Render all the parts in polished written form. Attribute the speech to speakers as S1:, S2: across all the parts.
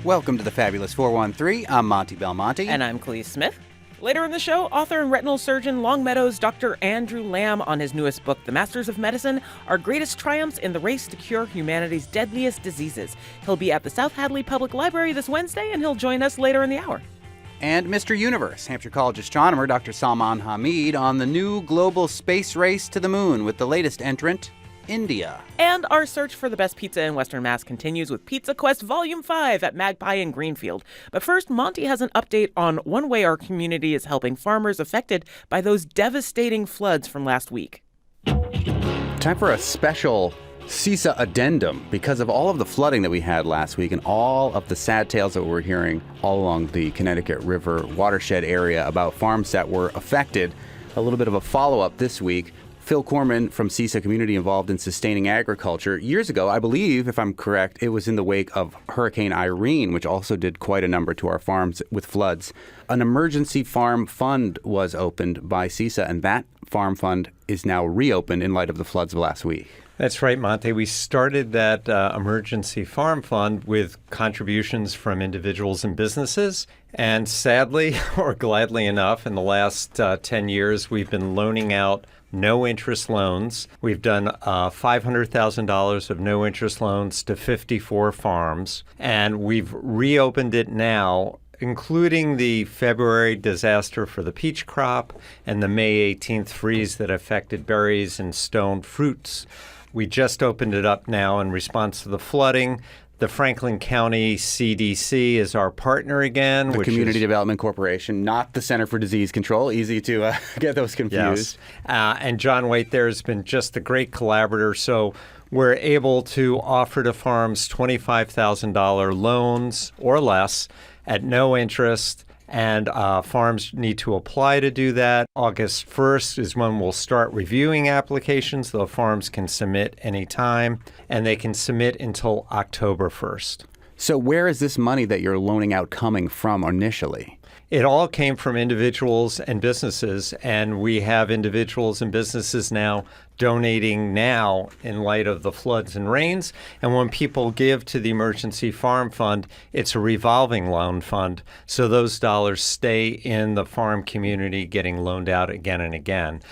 S1: Welcome to the Fabulous 413. I'm Monte Belmonte.
S2: And I'm Cleve Smith. Later in the show, author and retinal surgeon Longmeadow's Dr. Andrew Lamb on his newest book, The Masters of Medicine, Our Greatest Triumphs in the Race to Cure Humanity's Deadliest Diseases. He'll be at the South Hadley Public Library this Wednesday, and he'll join us later in the hour.
S1: And Mr. Universe, Hampshire College astronomer Dr. Salman Hamid on the new global space race to the moon with the latest entrant, India.
S2: And our search for the best pizza in Western Mass continues with Pizza Quest Volume 5 at Magpie in Greenfield. But first, Monte has an update on one way our community is helping farmers affected by those devastating floods from last week.
S1: Time for a special CISA addendum because of all of the flooding that we had last week and all of the sad tales that we're hearing all along the Connecticut River watershed area about farms that were affected. A little bit of a follow-up this week. Phil Corman from CISA Community Involved in Sustaining Agriculture. Years ago, I believe, if I'm correct, it was in the wake of Hurricane Irene, which also did quite a number to our farms with floods. An emergency farm fund was opened by CISA, and that farm fund is now reopened in light of the floods of last week.
S3: That's right, Monte. We started that emergency farm fund with contributions from individuals and businesses. And sadly, or gladly enough, in the last 10 years, we've been loaning out no-interest loans. We've done $500,000 of no-interest loans to 54 farms, and we've reopened it now, including the February disaster for the peach crop and the May 18th freeze that affected berries and stone fruits. We just opened it up now in response to the flooding. The Franklin County CDC is our partner again.
S1: The Community Development Corporation, not the Center for Disease Control. Easy to get those confused.
S3: Yes. And John Waite there has been just a great collaborator. So we're able to offer to farms $25,000 loans or less at no interest. And farms need to apply to do that. August 1st is when we'll start reviewing applications. The farms can submit anytime, and they can submit until October 1st.
S1: So where is this money that you're loaning out coming from initially?
S3: It all came from individuals and businesses, and we have individuals and businesses now donating now in light of the floods and rains. And when people give to the Emergency Farm Fund, it's a revolving loan fund. So those dollars stay in the farm community getting loaned out again and again.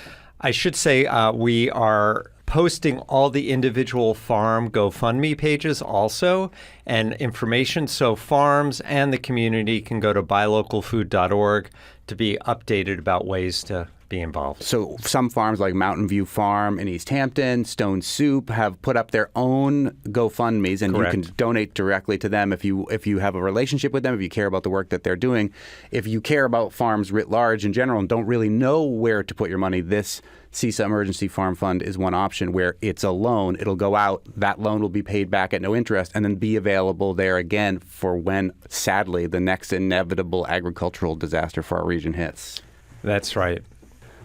S3: I should say we are posting all the individual farm GoFundMe pages also and information so farms and the community can go to buylocalfood.org to be updated about ways to be involved.
S1: So some farms like Mountain View Farm in East Hampton, Stone Soup have put up their own GoFundMes, and
S3: Correct.
S1: You can donate directly to them if you have a relationship with them, if you care about the work that they're doing. If you care about farms writ large in general and don't really know where to put your money, this CISA Emergency Farm Fund is one option where it's a loan. It'll go out. That loan will be paid back at no interest and then be available there again for when, sadly, the next inevitable agricultural disaster for our region hits.
S3: That's right.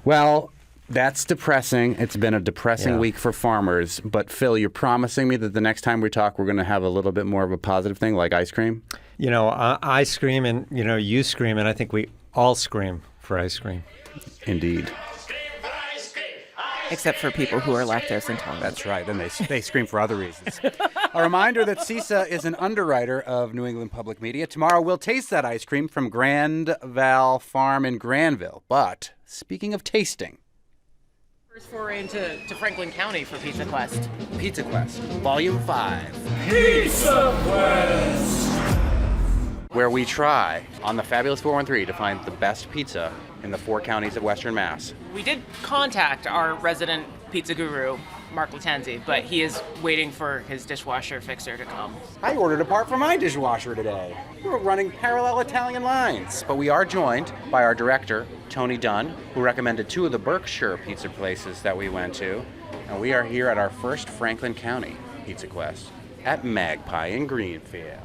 S1: Well, that's depressing. It's been a depressing week for farmers. But, Phil, you're promising me that the next time we talk, we're going to have a little bit more of a positive thing like ice cream?
S3: You know, I scream and, you scream, and I think we all scream for ice cream.
S1: Indeed.
S2: Except for people who are lactose intolerant.
S1: That's right. Then they scream for other reasons. A reminder that CISA is an underwriter of New England Public Media. Tomorrow we'll taste that ice cream from Gran-Val Farm in Granville. But speaking of tasting.
S2: First foray into Franklin County for Pizza Quest.
S1: Pizza Quest, Volume 5.
S4: Pizza Quest!
S1: Where we try on the Fabulous 413 to find the best pizza in the 4 counties of Western Mass.
S2: We did contact our resident pizza guru, Mark Latenzi, but he is waiting for his dishwasher fixer to come.
S1: I ordered a part for my dishwasher today. We were running parallel Italian lines. But we are joined by our director, Tony Dunn, who recommended 2 of the Berkshire pizza places that we went to. And we are here at our first Franklin County Pizza Quest at Magpie in Greenfield.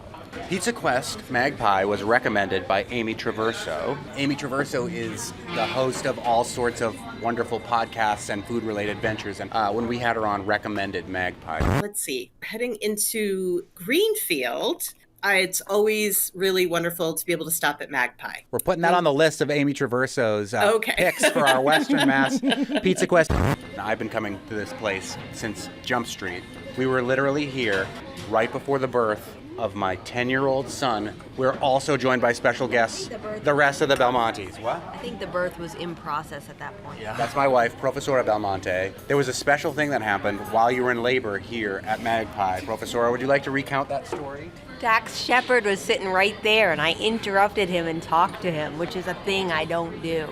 S1: Pizza Quest Magpie was recommended by Amy Traverso. Amy Traverso is the host of all sorts of wonderful podcasts and food-related ventures, and when we had her on, recommended Magpie.
S5: Let's see, heading into Greenfield, it's always really wonderful to be able to stop at Magpie.
S1: We're putting that on the list of Amy Traverso's picks for our Western Mass Pizza Quest. I've been coming to this place since Jump Street. We were literally here right before the birth of my 10-year-old son. We're also joined by special guests, the rest of the Belmontes. What?
S6: I think the birth was in process at that point.
S1: Yeah. That's my wife, Professora Belmonte. There was a special thing that happened while you were in labor here at Magpie. Professora, would you like to recount that story?
S6: Dax Shepard was sitting right there, and I interrupted him and talked to him, which is a thing I don't do.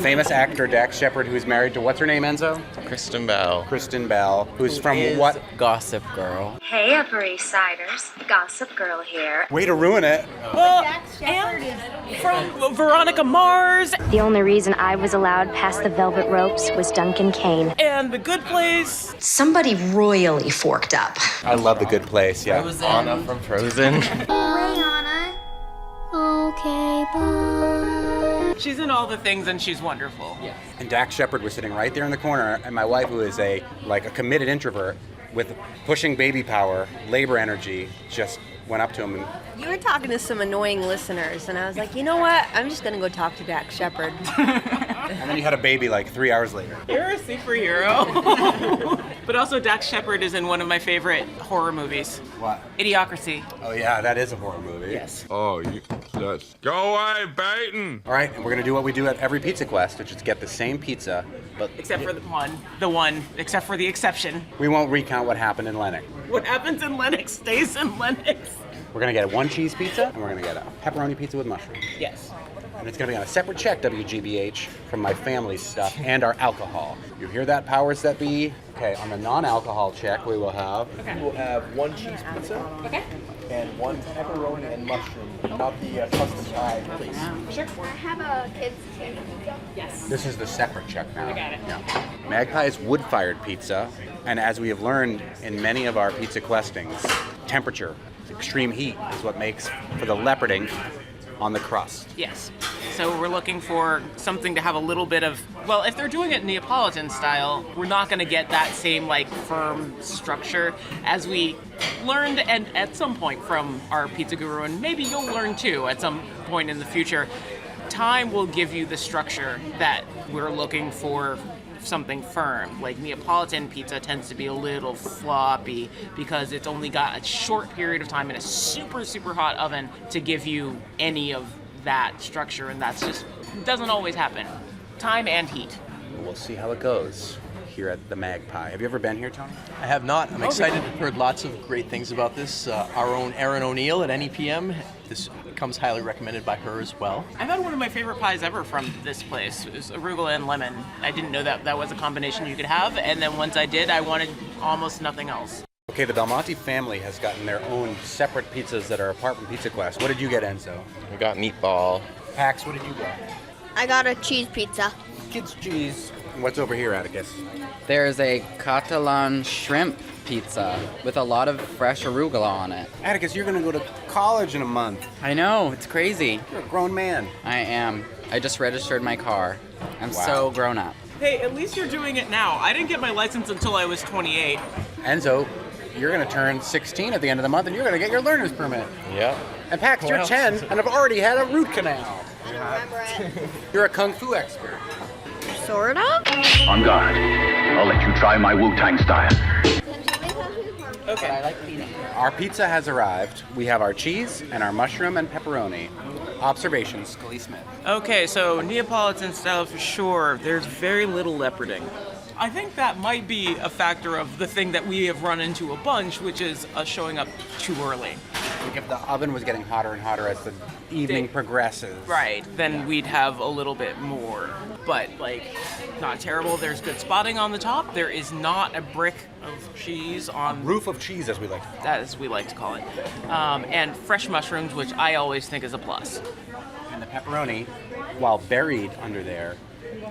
S1: Famous actor Dax Shepard, who's married to, what's her name, Enzo?
S7: Kristen Bell.
S1: Kristen Bell, who's from what?
S7: Gossip Girl.
S8: Hey, Upper East Siders. Gossip Girl here.
S1: Way to ruin it.
S2: Well, and from Veronica Mars
S8: The only reason I was allowed past the velvet ropes was Duncan Kane.
S2: and The Good Place.
S9: Somebody royally forked up.
S1: I love The Good Place, yeah.
S7: Anna from Frozen.
S8: Rihanna. Okay, bye.
S2: She's in all the things and she's wonderful. Yeah.
S1: And Dax Shepard was sitting right there in the corner, and my wife, who is a committed introvert with pushing baby power, labor energy, just went up to him and
S6: You were talking to some annoying listeners, and I was like, you know what? I'm just going to go talk to Dax Shepard.
S1: and then you had a baby 3 hours later.
S2: You're a superhero. But also Dax Shepard is in one of my favorite horror movies.
S1: What?
S2: Idiocracy.
S1: Oh yeah, that is a horror movie.
S2: Yes.
S4: Oh, let's go away, Baton.
S1: All right, and we're gonna do what we do at every Pizza Quest, which is get the same pizza, but
S2: Except for the one, except for the exception.
S1: we won't recount what happened in Lennox.
S2: What happens in Lennox stays in Lennox.
S1: We're gonna get a 1 cheese pizza, and we're gonna get a pepperoni pizza with mushroom.
S2: Yes.
S1: And it's gonna be on a separate check, WGBH, from my family's stuff and our alcohol. You hear that, powers that be? Okay, on the non-alcohol check, we will have.
S10: We'll have 1 cheese pizza. Okay. And 1 pepperoni and mushroom, not the custom pie, please.
S8: Sure. I have a kid's pizza. Yes.
S1: This is the separate check now. I got it. Yeah. Magpie's wood-fired pizza, and as we have learned in many of our pizza questings, temperature, extreme heat is what makes for the leoparding on the crust.
S2: Yes. So we're looking for something to have a little bit of, well, if they're doing it Neapolitan style, we're not going to get that same firm structure as we learned and at some point from our pizza guru, and maybe you'll learn too at some point in the future. Time will give you the structure that we're looking for. Something firm. Like Neapolitan pizza tends to be a little floppy because it's only got a short period of time in a super, super hot oven to give you any of that structure, and that's just doesn't always happen. Time and heat.
S1: We'll see how it goes here at the Magpie. Have you ever been here, Tony?
S10: I have not. I'm excited. I've heard lots of great things about this. Our own Erin O'Neill at NEPM. This comes highly recommended by her as well.
S2: I've had one of my favorite pies ever from this place. It was arugula and lemon. I didn't know that was a combination you could have, and then once I did, I wanted almost nothing else.
S1: Okay, the Belmonte family has gotten their own separate pizzas that are apart from Pizza Quest. What did you get, Enzo?
S7: We got meatball.
S1: Pax, what did you get?
S11: I got a cheese pizza.
S1: Kids cheese. What's over here, Atticus?
S12: There's a Catalan shrimp pizza with a lot of fresh arugula on it.
S1: Atticus, you're gonna go to college in a month.
S12: I know, it's crazy.
S1: You're a grown man.
S12: I am. I just registered my car. I'm
S1: Wow.
S12: so grown up.
S2: Hey, at least you're doing it now. I didn't get my license until I was 28.
S1: Enzo, you're gonna turn 16 at the end of the month, and you're gonna get your learner's permit.
S7: Yep.
S1: And Pax, you're 10 and have already had a root canal. You're a kung fu expert.
S11: Sort of.
S13: On guard. I'll let you try my Wu-Tang style.
S2: Okay.
S1: Our pizza has arrived. We have our cheese and our mushroom and pepperoni. Observations, Scully Smith.
S2: Okay, so Neapolitan style for sure. There's very little leoparding. I think that might be a factor of the thing that we have run into a bunch, which is us showing up too early.
S1: Like if the oven was getting hotter and hotter as the evening progresses.
S2: Right, then we'd have a little bit more. But, not terrible. There's good spotting on the top. There is not a brick of cheese on...
S1: Roof of cheese, as we like to call it.
S2: That is, we like to call it. And fresh mushrooms, which I always think is a plus.
S1: And the pepperoni, while buried under there,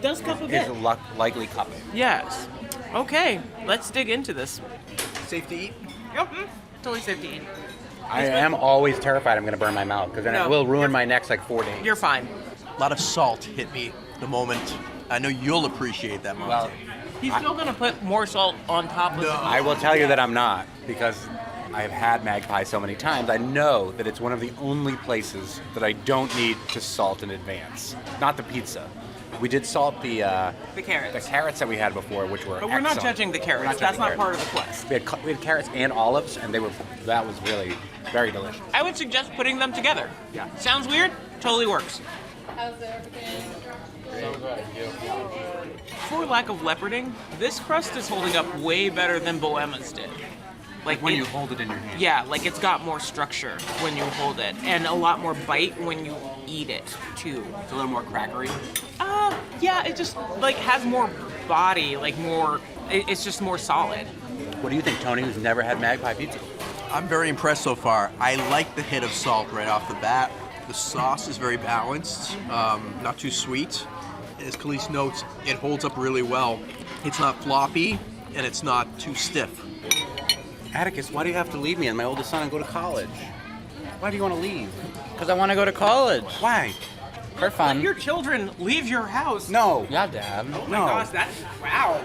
S2: does cup a bit.
S1: Is likely cupping.
S2: Yes. Okay, let's dig into this.
S10: Safe to eat?
S2: Yep, totally safe to eat.
S1: I am always terrified I'm going to burn my mouth, because then it will ruin my next 4 days.
S2: You're fine.
S10: A lot of salt hit me the moment. I know you'll appreciate that, Monte.
S1: Well,
S2: He's still going to put more salt on top of it.
S1: I will tell you that I'm not, because I have had Magpie so many times. I know that it's one of the only places that I don't need to salt in advance. Not the pizza. We did salt the
S2: carrots.
S1: The carrots that we had before, which were
S2: But we're not
S1: excellent.
S2: judging the carrots.
S1: We're not
S2: That's
S1: judging
S2: not part of the quest.
S1: We had carrots and olives, and that was really very delicious.
S2: I would suggest putting them together.
S1: Yeah.
S2: Sounds weird? Totally works.
S11: How's everything?
S2: For lack of leoparding, this crust is holding up way better than Bohema's did. Like
S1: when you hold it in your hand.
S2: Yeah, like it's got more structure when you hold it, and a lot more bite when you eat it too.
S1: It's a little more crackery.
S2: Yeah, it just like has more body, like more. It's just more solid.
S1: What do you think, Tony, who's never had Magpie pizza?
S10: I'm very impressed so far. I like the hit of salt right off the bat. The sauce is very balanced, not too sweet. As Khalees notes, it holds up really well. It's not floppy, and it's not too stiff.
S1: Atticus, why do you have to leave me and my oldest son and go to college? Why do you want to leave?
S12: Because I want to go to college.
S1: Why?
S12: For fun.
S2: Let your children leave your house.
S1: No.
S12: Yeah, Dad.
S2: Oh my gosh, that's wow,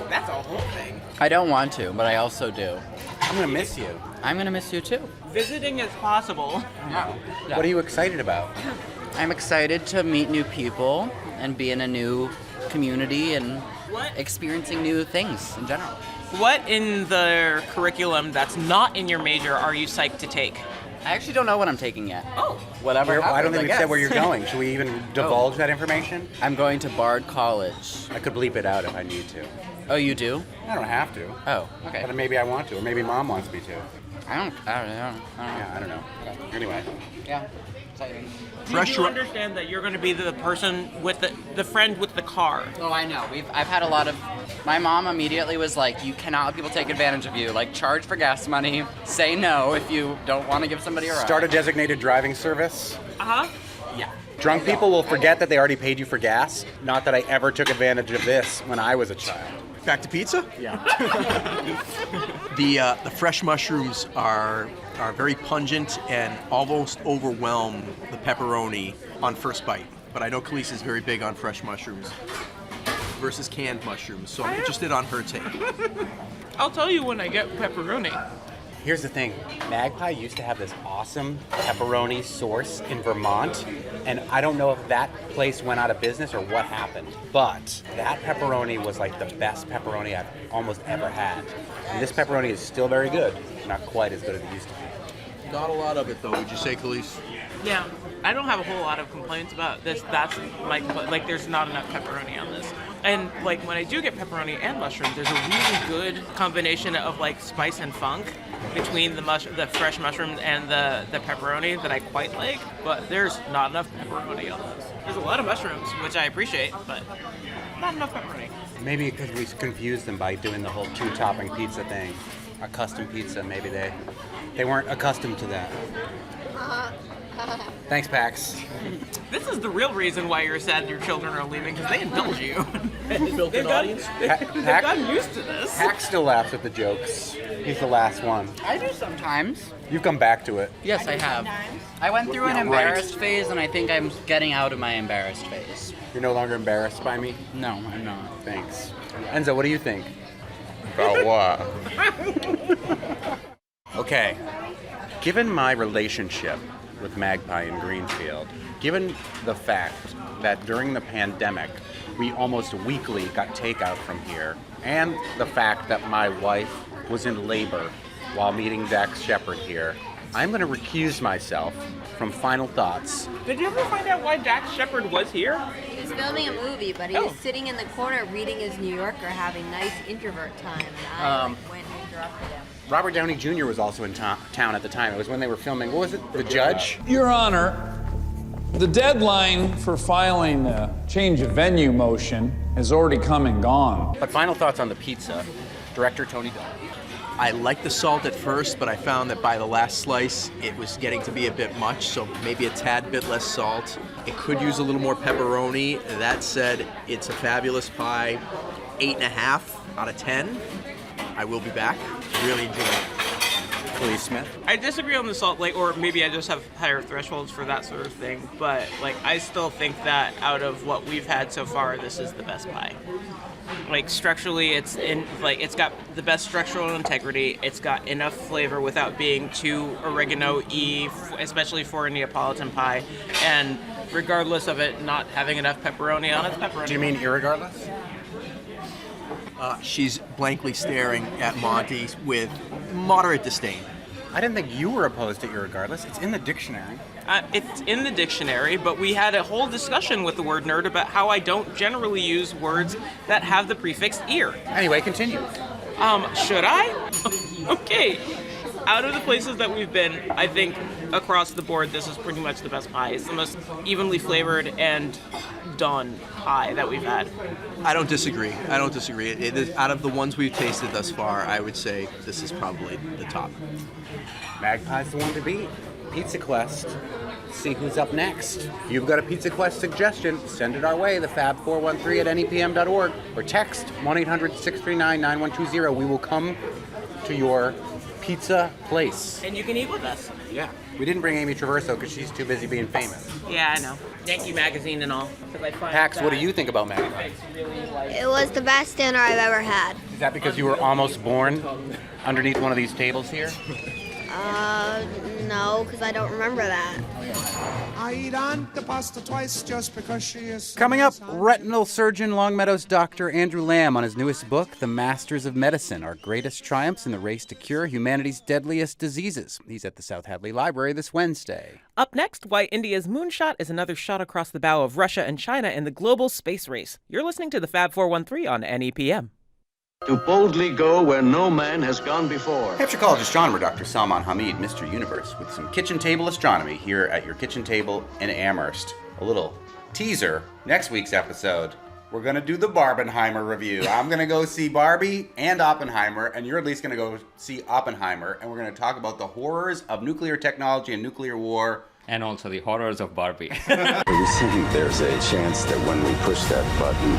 S2: that's a whole thing.
S12: I don't want to, but I also do.
S1: I'm going to miss you.
S12: I'm going to miss you too.
S2: Visiting is possible.
S12: Yeah.
S1: What are you excited about?
S12: I'm excited to meet new people and be in a new community and experiencing new things in general.
S2: What in the curriculum that's not in your major are you psyched to take?
S12: I actually don't know what I'm taking yet.
S2: Oh.
S12: Whatever happens,
S1: I don't think we
S12: guess.
S1: said where you're going. Should we even divulge that information?
S12: I'm going to Bard College.
S1: I could bleep it out if I need to.
S12: Oh, you do?
S1: I don't have to.
S12: Oh, okay.
S1: But maybe I want to, or maybe Mom wants me to.
S12: I don't know.
S1: Yeah, I don't know. Anyway.
S12: Yeah. Exciting.
S2: Do you understand that you're going to be the person with the friend with the car?
S12: Oh, I know. I've had a lot of. My mom immediately was like, "You cannot let people take advantage of you. Like, charge for gas money. Say no if you don't want to give somebody a ride."
S1: Start a designated driving service.
S2: Uh huh.
S12: Yeah.
S1: Drunk people will forget that they already paid you for gas. Not that I ever took advantage of this when I was a child.
S10: Back to pizza?
S1: Yeah.
S10: The fresh mushrooms are very pungent and almost overwhelm the pepperoni on first bite. But I know Khalees is very big on fresh mushrooms versus canned mushrooms, so I'm interested on her take.
S2: I'll tell you when I get pepperoni.
S1: Here's the thing. Magpie used to have this awesome pepperoni source in Vermont, and I don't know if that place went out of business or what happened, but that pepperoni was like the best pepperoni I've almost ever had. And this pepperoni is still very good, not quite as good as it used to be.
S10: Not a lot of it, though, would you say, Khalees?
S2: Yeah, I don't have a whole lot of complaints about this. That's like there's not enough pepperoni on this. And like when I do get pepperoni and mushrooms, there's a really good combination of like spice and funk between the fresh mushrooms and the pepperoni that I quite like. But there's not enough pepperoni on this. There's a lot of mushrooms, which I appreciate, but not enough pepperoni.
S1: Maybe because we confused them by doing the whole 2-topping pizza thing, a custom pizza. Maybe they weren't accustomed to that. Thanks, Pax.
S2: This is the real reason why you're sad your children are leaving, because they indulge you.
S10: Built-in audience.
S2: They've gotten used to this.
S1: Pax still laughs at the jokes. He's the last one.
S12: I do sometimes.
S1: You've come back to it.
S12: Yes, I have. I went through an embarrassed phase, and I think I'm getting out of my embarrassed phase.
S1: You're no longer embarrassed by me?
S12: No, I'm not.
S1: Thanks. Enzo, what do you think?
S7: About what?
S1: Okay. Given my relationship with Magpie in Greenfield, given the fact that during the pandemic, we almost weekly got takeout from here, and the fact that my wife was in labor while meeting Dax Shepard here, I'm going to recuse myself from final thoughts.
S2: Did you ever find out why Dax Shepard was here?
S11: He was filming a movie, but he was sitting in the corner reading his New Yorker, having nice introvert time, and I went and interrupted him.
S1: Robert Downey Jr. was also in town at the time. It was when they were filming, what was it, The Judge?
S14: Your Honor, the deadline for filing a change of venue motion has already come and gone.
S1: But final thoughts on the pizza, Director Tony Dodd.
S10: I liked the salt at first, but I found that by the last slice, it was getting to be a bit much, so maybe a tad bit less salt. It could use a little more pepperoni. That said, it's a fabulous pie. 8.5 out of 10. I will be back. Really enjoyed it.
S1: Khalees Smith?
S15: I disagree on the salt, or maybe I just have higher thresholds for that sort of thing, but I still think that out of what we've had so far, this is the best pie. Structurally, it's got the best structural integrity. It's got enough flavor without being too oregano-y, especially for a Neapolitan pie. And regardless of it not having enough pepperoni on it, it's pepperoni.
S1: Do you mean irregardless?
S10: She's blankly staring at Monte with moderate disdain.
S1: I didn't think you were opposed to irregardless. It's in the dictionary.
S15: It's in the dictionary, but we had a whole discussion with the word nerd about how I don't generally use words that have the prefix "ear."
S1: Anyway, continue.
S15: Should I? Okay. Out of the places that we've been, I think across the board, this is pretty much the best pie. It's the most evenly flavored and done pie that we've had.
S10: I don't disagree. It is, out of the ones we've tasted thus far, I would say this is probably the top.
S1: Magpie's the one to beat. Pizza Quest. See who's up next. If you've got a Pizza Quest suggestion, send it our way, the fab413 at nepm.org, or text 1-800-639-9120. We will come to your pizza place.
S15: And you can eat with us.
S1: Yeah. We didn't bring Amy Traverso because she's too busy being famous.
S15: Yeah, I know. Yankee Magazine and all.
S1: Pax, what do you think about Magpie?
S16: It was the best dinner I've ever had.
S1: Is that because you were almost born underneath one of these tables here?
S16: No, because I don't remember that.
S17: I eat Aunt the pasta twice just because she is...
S1: Coming up, retinal surgeon Longmeadow's Dr. Andrew Lamb on his newest book, The Masters of Medicine, Our Greatest Triumphs in the Race to Cure Humanity's Deadliest Diseases. He's at the South Hadley Library this Wednesday.
S2: Up next, why India's moonshot is another shot across the bow of Russia and China in the global space race. You're listening to the Fab 413 on NEPM.
S18: To boldly go where no man has gone before.
S1: Hampshire College astronomer Dr. Salman Hamid, Mr. Universe, with some kitchen table astronomy here at your kitchen table in Amherst. A little teaser, next week's episode, we're going to do the Barbenheimer review. I'm going to go see Barbie and Oppenheimer, and you're at least going to go see Oppenheimer, and we're going to talk about the horrors of nuclear technology and nuclear war.
S19: And also the horrors of Barbie.
S20: We think there's a chance that when we push that button,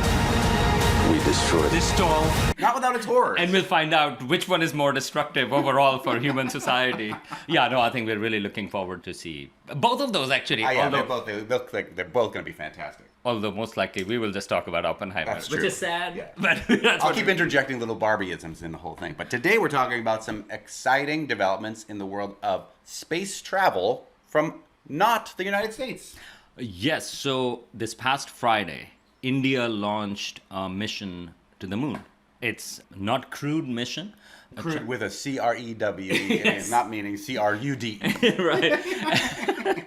S20: we destroy
S19: this doll.
S1: Not without its horrors.
S19: And we'll find out which one is more destructive overall for human society. Yeah, no, I think we're really looking forward to see both of those, actually.
S1: Yeah, they're both going to be fantastic.
S19: Although most likely we will just talk about Oppenheimer,
S1: That's true.
S19: which is sad.
S1: Yeah.
S19: But
S1: I'll keep interjecting little Barbieisms in the whole thing. But today we're talking about some exciting developments in the world of space travel from not the United States.
S19: Yes, so this past Friday, India launched a mission to the moon. It's not crewed mission.
S1: Crewed with a C-R-E-W,
S19: Yes.
S1: Not meaning C-R-U-D.
S19: Right.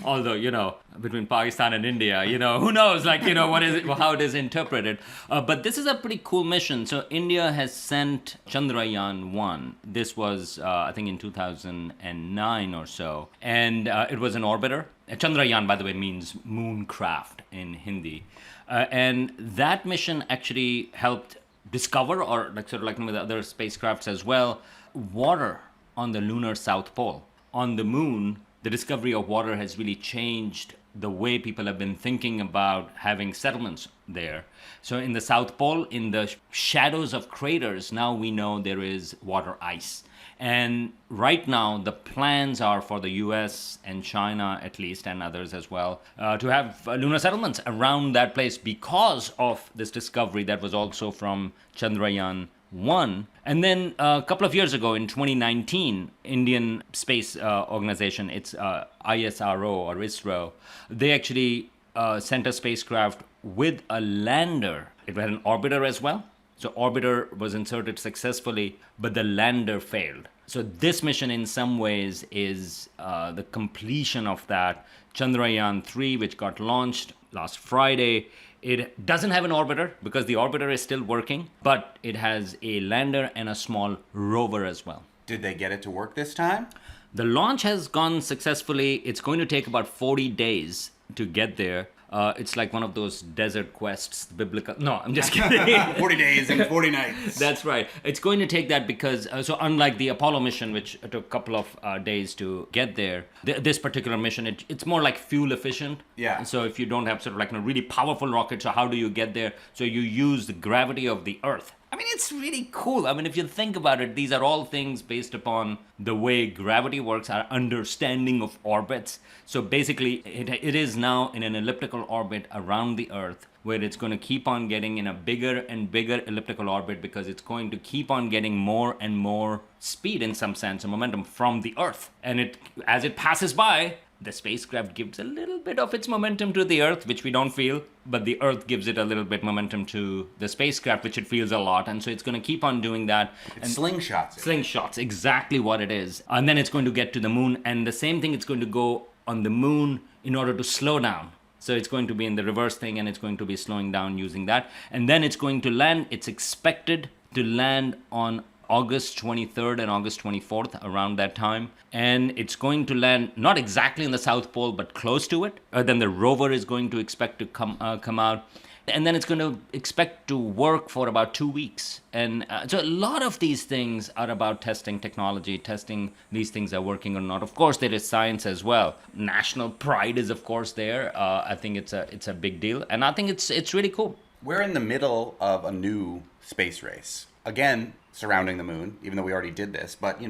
S19: Although, between Pakistan and India, who knows, what is it, how it is interpreted. But this is a pretty cool mission. So India has sent Chandrayaan-1. This was, I think, in 2009 or so. And it was an orbiter. Chandrayaan, by the way, means mooncraft in Hindi. And that mission actually helped discover, or with other spacecrafts as well, water on the lunar South Pole. On the moon, the discovery of water has really changed the way people have been thinking about having settlements there. So in the South Pole, in the shadows of craters, now we know there is water ice. And right now, the plans are for the US and China, at least, and others as well, to have lunar settlements around that place because of this discovery that was also from Chandrayaan-1. And then a couple of years ago, in 2019, Indian Space Organization, it's ISRO or ISRO, they actually sent a spacecraft with a lander. It had an orbiter as well. So orbiter was inserted successfully, but the lander failed. So this mission in some ways is the completion of that. Chandrayaan-3, which got launched last Friday, it doesn't have an orbiter because the orbiter is still working, but it has a lander and a small rover as well.
S1: Did they get it to work this time?
S19: The launch has gone successfully. It's going to take about 40 days to get there. It's like one of those desert quests, biblical. No, I'm just kidding.
S1: 40 days and 40 nights.
S19: That's right. It's going to take that because, so unlike the Apollo mission, which took a couple of days to get there, this particular mission, it's more like fuel efficient.
S1: Yeah.
S19: So if you don't have sort of like a really powerful rocket, so how do you get there? So you use the gravity of the Earth. mean, it's really cool. I mean, if you think about it, these are all things based upon the way gravity works, our understanding of orbits. So basically, it is now in an elliptical orbit around the Earth, where it's going to keep on getting in a bigger and bigger elliptical orbit because it's going to keep on getting more and more speed, in some sense, and momentum from the Earth. And as it passes by, the spacecraft gives a little bit of its momentum to the Earth, which we don't feel, but the Earth gives it a little bit momentum to the spacecraft, which it feels a lot. And so it's going to keep on doing that.
S1: It slingshots.
S19: Slingshots, exactly what it is. And then it's going to get to the moon, and the same thing, it's going to go on the moon in order to slow down. So it's going to be in the reverse thing, and it's going to be slowing down using that. And then it's going to land, it's expected to land on August 23rd and August 24th, around that time. And it's going to land not exactly in the South Pole, but close to it. Then the rover is going to expect to come out. And then it's going to expect to work for about 2 weeks. And so a lot of these things are about testing technology, testing these things are working or not. Of course, there is science as well. National pride is, of course, there. I think it's a big deal. And I think it's really cool.
S1: We're in the middle of a new space race. Again, surrounding the moon, even though we already did this. But,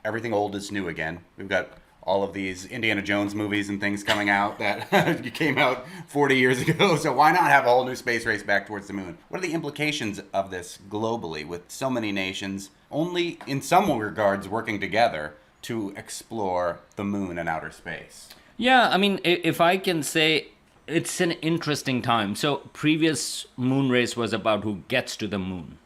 S1: everything old is new again. We've got all of these Indiana Jones movies and things coming out that came out 40 years ago. So why not have a whole new space race back towards the moon? What are the implications of this globally with so many nations only in some regards working together to explore the moon and outer space?
S19: Yeah, I mean, if I can say, it's an interesting time. So previous moon race was about who gets to the moon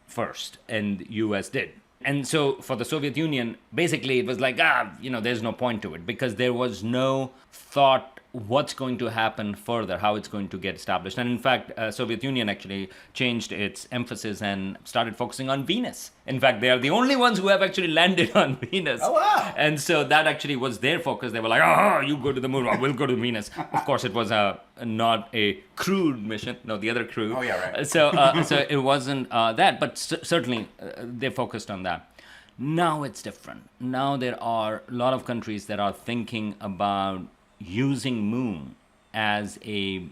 S19: first, and US did. And so for the Soviet Union, basically it was like, there's no point to it because there was no thought what's going to happen further, how it's going to get established. And in fact, Soviet Union actually changed its emphasis and started focusing on Venus. In fact, they are the only ones who have actually landed on Venus.
S1: Oh, wow.
S19: And so that actually was their focus. They were like, you go to the moon, we'll go to Venus. Of course, it was not a crewed mission. No, the other crew.
S1: Oh, yeah, right.
S19: So it wasn't that, but certainly they focused on that. Now it's different. Now there are a lot of countries that are thinking about using moon as a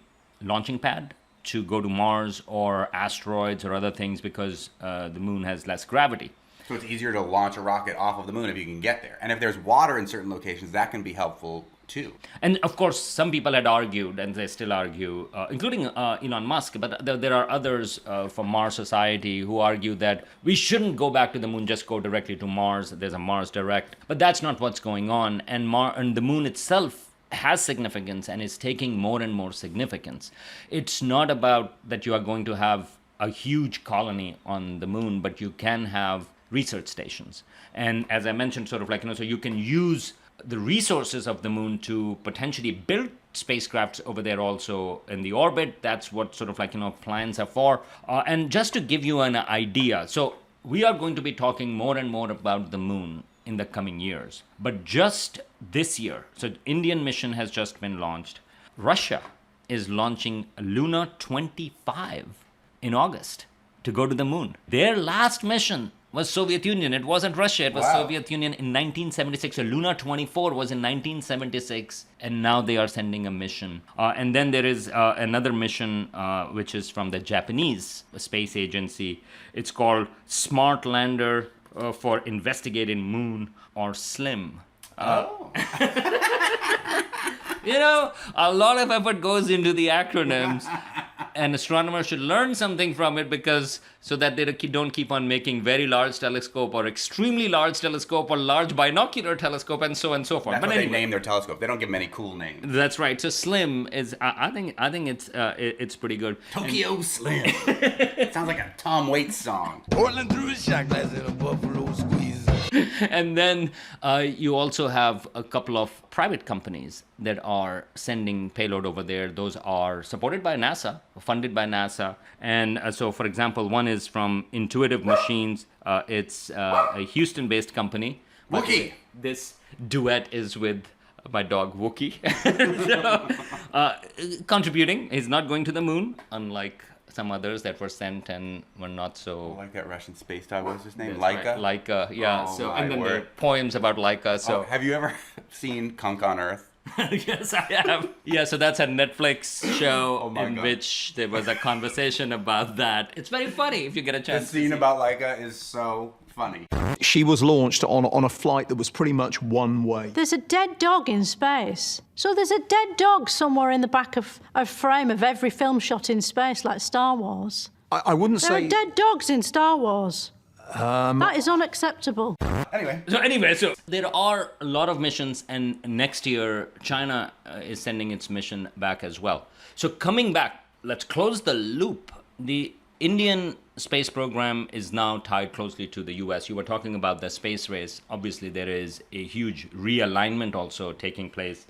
S19: launching pad to go to Mars or asteroids or other things because the moon has less gravity.
S1: So it's easier to launch a rocket off of the moon if you can get there. And if there's water in certain locations, that can be helpful too.
S19: And of course, some people had argued, and they still argue, including Elon Musk, but there are others from Mars Society who argue that we shouldn't go back to the moon, just go directly to Mars. There's a Mars Direct. But that's not what's going on. And the moon itself has significance and is taking more and more significance. It's not about that you are going to have a huge colony on the moon, but you can have research stations. And as I mentioned, so you can use the resources of the moon to potentially build spacecrafts over there also in the orbit. That's what plans are for. And just to give you an idea, so we are going to be talking more and more about the moon in the coming years. But just this year, so Indian mission has just been launched. Russia is launching Luna 25 in August to go to the moon. Their last mission was Soviet Union. It wasn't Russia. It was Soviet Union in 1976. So Luna 24 was in 1976, and now they are sending a mission. And then there is another mission, which is from the Japanese space agency. It's called Smart Lander for Investigating Moon, or SLIM. A lot of effort goes into the acronyms. And astronomers should learn something from it so that they don't keep on making very large telescope or extremely large telescope or large binocular telescope and so on and so forth.
S1: That's what they name their telescope. They don't give them any cool names.
S19: That's right. So SLIM is, I think it's pretty good.
S1: Tokyo Slim. It sounds like a Tom Waits song.
S17: Portland threw his shot glass in a Buffalo squeeze.
S19: And then you also have a couple of private companies that are sending payload over there. Those are supported by NASA, funded by NASA. And so, for example, one is from Intuitive Machines. It's a Houston-based company.
S1: Wookie!
S19: This duet is with my dog Wookie. So, contributing. He's not going to the moon, unlike some others that were sent and were not so...
S1: like that Russian space dog. What was his name?
S19: Laika?
S1: Right.
S19: Laika, yeah.
S1: Oh,
S19: so, and then there are poems about Laika. So,
S1: have you ever seen Kunk on Earth?
S19: Yes, I have. Yeah, so that's a Netflix show in
S1: God.
S19: which there was a conversation about that. It's very funny if you get a
S1: The
S19: chance.
S1: scene about Laika is so funny.
S10: She was launched on a flight that was pretty much one way.
S21: There's a dead dog in space. So there's a dead dog somewhere in the back of a frame of every film shot in space, like Star Wars.
S10: I wouldn't
S21: There
S10: say...
S21: are dead dogs in Star Wars. That is unacceptable.
S1: Anyway.
S19: So there are a lot of missions, and next year China is sending its mission back as well. So coming back, let's close the loop. The Indian space program is now tied closely to the US. You were talking about the space race. Obviously, there is a huge realignment also taking place.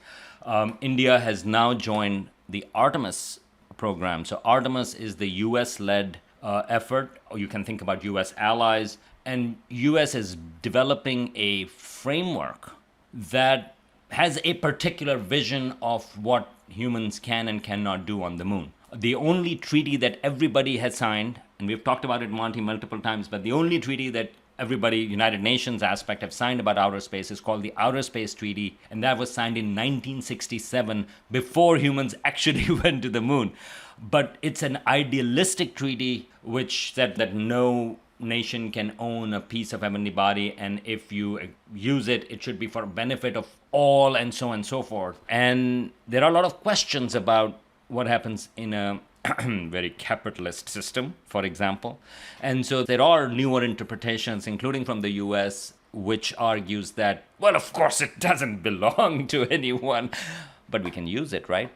S19: India has now joined the Artemis program. So Artemis is the US-led effort, or you can think about US allies, and US is developing a framework that has a particular vision of what humans can and cannot do on the moon. The only treaty that everybody has signed, and we've talked about it, Monte, multiple times, but the only treaty that everybody, United Nations aspect, have signed about outer space is called the Outer Space Treaty, and that was signed in 1967, before humans actually went to the moon. But it's an idealistic treaty which said that no nation can own a piece of heavenly body, and if you use it, it should be for benefit of all, and so on and so forth. And there are a lot of questions about what happens in a very capitalist system, for example. And so there are newer interpretations, including from the US, which argues that, well, of course it doesn't belong to anyone, but we can use it, right?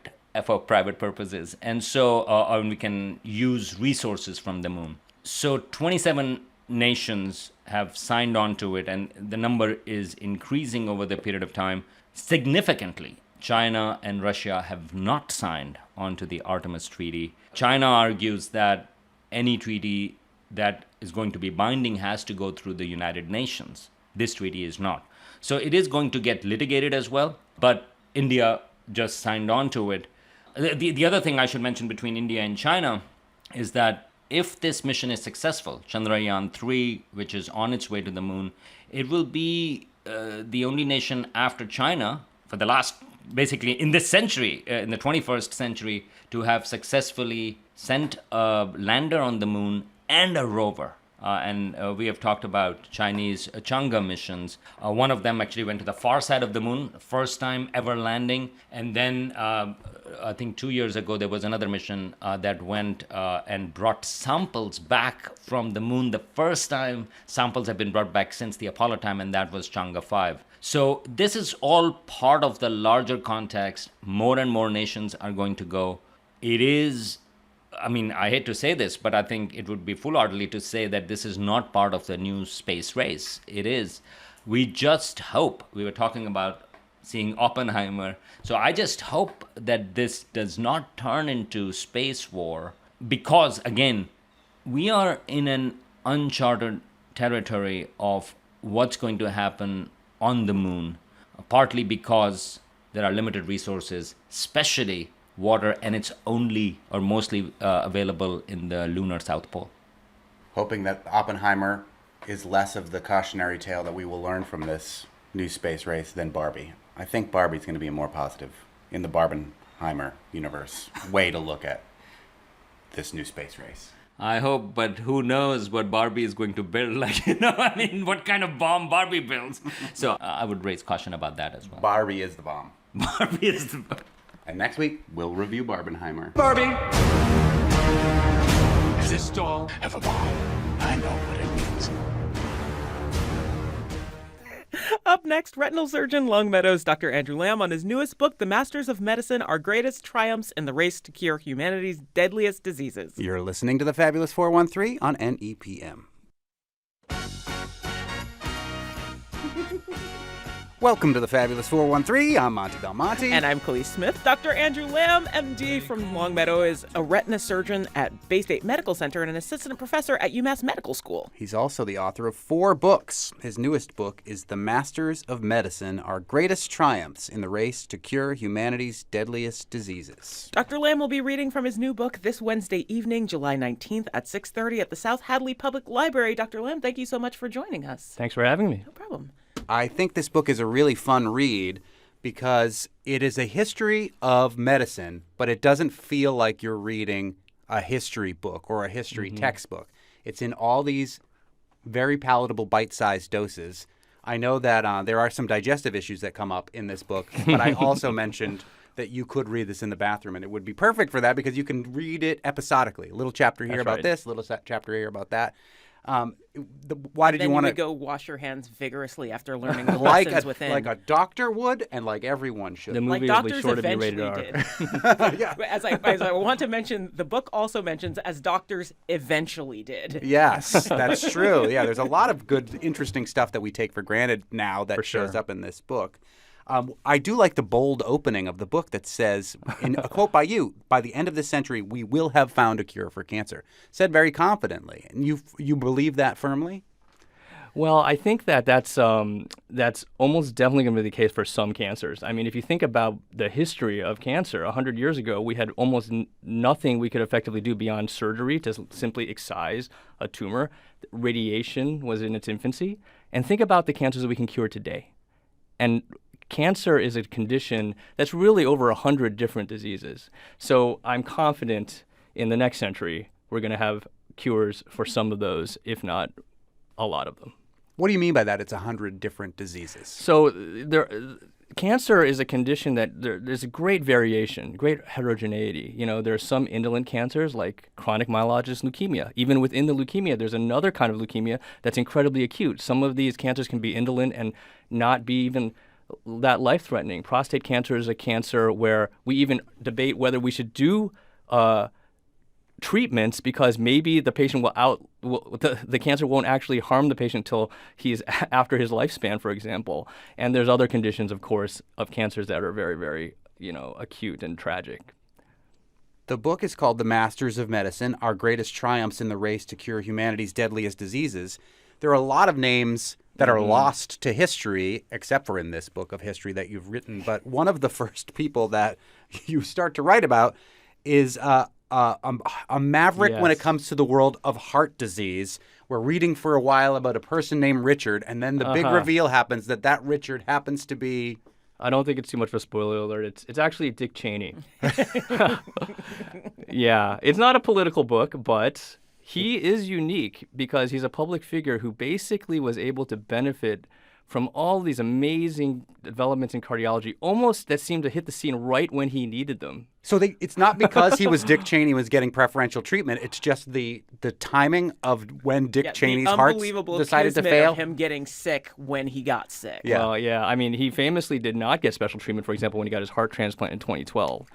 S19: For private purposes. And so we can use resources from the moon. So 27 nations have signed on to it, and the number is increasing over the period of time significantly. China and Russia have not signed onto the Artemis Treaty. China argues that any treaty that is going to be binding has to go through the United Nations. This treaty is not. So it is going to get litigated as well, but India just signed on to it. The other thing I should mention between India and China is that if this mission is successful, Chandrayaan-3, which is on its way to the moon, it will be the only nation after China for the last, basically in this century, in the 21st century, to have successfully sent a lander on the moon and a rover. And we have talked about Chinese Chang'e missions. One of them actually went to the far side of the moon, first time ever landing. And then I think 2 years ago, there was another mission that went and brought samples back from the moon. The first time samples have been brought back since the Apollo time, and that was Chang'e 5. So this is all part of the larger context. More and more nations are going to go. It is, I mean, I hate to say this, but I think it would be foolhardy to say that this is not part of the new space race. It is. We just hope, we were talking about seeing Oppenheimer, so I just hope that this does not turn into space war, because, again, we are in an uncharted territory of what's going to happen on the moon, partly because there are limited resources, especially water, and it's only or mostly available in the lunar South Pole.
S1: Hoping that Oppenheimer is less of the cautionary tale that we will learn from this new space race than Barbie. I think Barbie's going to be more positive in the Barbenheimer universe way to look at this new space race.
S19: I hope, but who knows what Barbie is going to build? Like, I mean, what kind of bomb Barbie builds? So I would raise caution about that as well.
S1: Barbie is the bomb.
S19: Barbie is the bomb.
S1: And next week, we'll review Barbenheimer.
S17: Barbie! Does this doll have a bomb? I know what it means.
S2: Up next, retinal surgeon Longmeadow's Dr. Andrew Lamb on his newest book, The Masters of Medicine, Our Greatest Triumphs in the Race to Cure Humanity's Deadliest Diseases.
S1: You're listening to The Fabulous 413 on NEPM. Welcome to The Fabulous 413. I'm Monte Belmonte.
S2: And I'm Khalees Smith. Dr. Andrew Lamb, MD from Longmeadow, is a retina surgeon at Bay State Medical Center and an assistant professor at UMass Medical School.
S1: He's also the author of 4 books. His newest book is The Masters of Medicine, Our Greatest Triumphs in the Race to Cure Humanity's Deadliest Diseases.
S2: Dr. Lamb will be reading from his new book this Wednesday evening, July 19th at 6:30 at the South Hadley Public Library. Dr. Lamb, thank you so much for joining us.
S22: Thanks for having me.
S2: No problem.
S1: I think this book is a really fun read because it is a history of medicine, but it doesn't feel like you're reading a history book or a history textbook. It's in all these very palatable bite-sized doses. I know that there are some digestive issues that come up in this book, but I also mentioned that you could read this in the bathroom, and it would be perfect for that because you can read it episodically. A little chapter here about this, a little chapter here about that. Why did you want to
S2: go wash your hands vigorously after learning the
S1: like
S2: lessons within?
S1: Like a doctor would, and like everyone should.
S3: The movie
S2: like
S3: will be
S2: doctors
S3: sure to be
S2: eventually
S3: rated
S2: did.
S1: Yeah.
S2: As I want to mention, the book also mentions as doctors eventually did.
S1: Yes, that's true. Yeah, there's a lot of good, interesting stuff that we take for granted now that
S3: For sure.
S1: shows up in this book. I do like the bold opening of the book that says, in a quote by you, "By the end of this century, we will have found a cure for cancer." Said very confidently. And you believe that firmly?
S3: Well, I think that's almost definitely going to be the case for some cancers. I mean, if you think about the history of cancer, 100 years ago, we had almost nothing we could effectively do beyond surgery to simply excise a tumor. Radiation was in its infancy. And think about the cancers that we can cure today. And cancer is a condition that's really over 100 different diseases. So I'm confident in the next century we're going to have cures for some of those, if not a lot of them.
S1: What do you mean by that? It's 100 different diseases.
S3: So cancer is a condition that there's a great variation, great heterogeneity. You know, there are some indolent cancers like chronic myelogenous leukemia. Even within the leukemia, there's another kind of leukemia that's incredibly acute. Some of these cancers can be indolent and not be even that life-threatening. Prostate cancer is a cancer where we even debate whether we should do treatments because maybe the patient the cancer won't actually harm the patient until he's after his lifespan, for example. And there's other conditions, of course, of cancers that are very, very, acute and tragic.
S1: The book is called The Masters of Medicine, Our Greatest Triumphs in the Race to Cure Humanity's Deadliest Diseases. There are a lot of names that are lost to history, except for in this book of history that you've written. But one of the first people that you start to write about is a maverick when it comes to the world of heart disease. We're reading for a while about a person named Richard, and then the big reveal happens that Richard happens to be...
S3: I don't think it's too much of a spoiler alert. It's actually Dick Cheney. Yeah, it's not a political book, but he is unique because he's a public figure who basically was able to benefit from all these amazing developments in cardiology, almost that seemed to hit the scene right when he needed them.
S1: So it's not because he was Dick Cheney was getting preferential treatment. It's just the timing of when Dick Cheney's heart decided to fail.
S2: Of him getting sick when he got sick.
S1: Yeah.
S3: Well, yeah. I mean, he famously did not get special treatment, for example, when he got his heart transplant in 2012.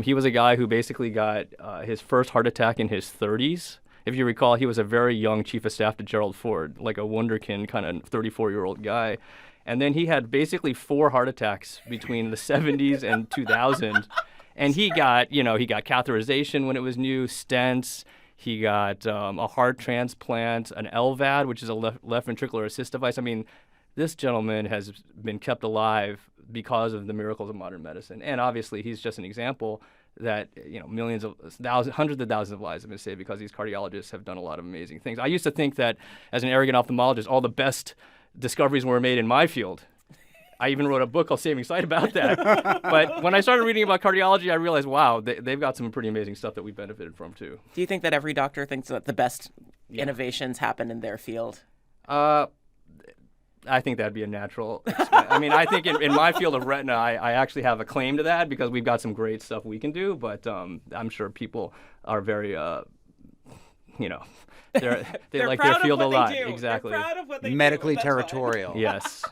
S3: He was a guy who basically got his first heart attack in his 30s. If you recall, he was a very young chief of staff to Gerald Ford, like a wonderkin kind of 34-year-old guy. And then he had basically 4 heart attacks between the 70s and 2000. And he got catheterization when it was new, stents. He got a heart transplant, an LVAD, which is a left ventricular assist device. I mean, this gentleman has been kept alive because of the miracles of modern medicine. And obviously, he's just an example that hundreds of thousands of lives have been saved because these cardiologists have done a lot of amazing things. I used to think that as an arrogant ophthalmologist, all the best discoveries were made in my field. I even wrote a book called Saving Sight about that. But when I started reading about cardiology, I realized, wow, they've got some pretty amazing stuff that we benefited from too.
S2: Do you think that every doctor thinks that the best innovations happen in their field?
S3: I think that'd be a natural. I mean, I think in my field of retina, I actually have a claim to that because we've got some great stuff we can do. But I'm sure people are very, they like their field a lot. Exactly.
S2: They're proud of what they do.
S1: Medically territorial.
S3: Yes.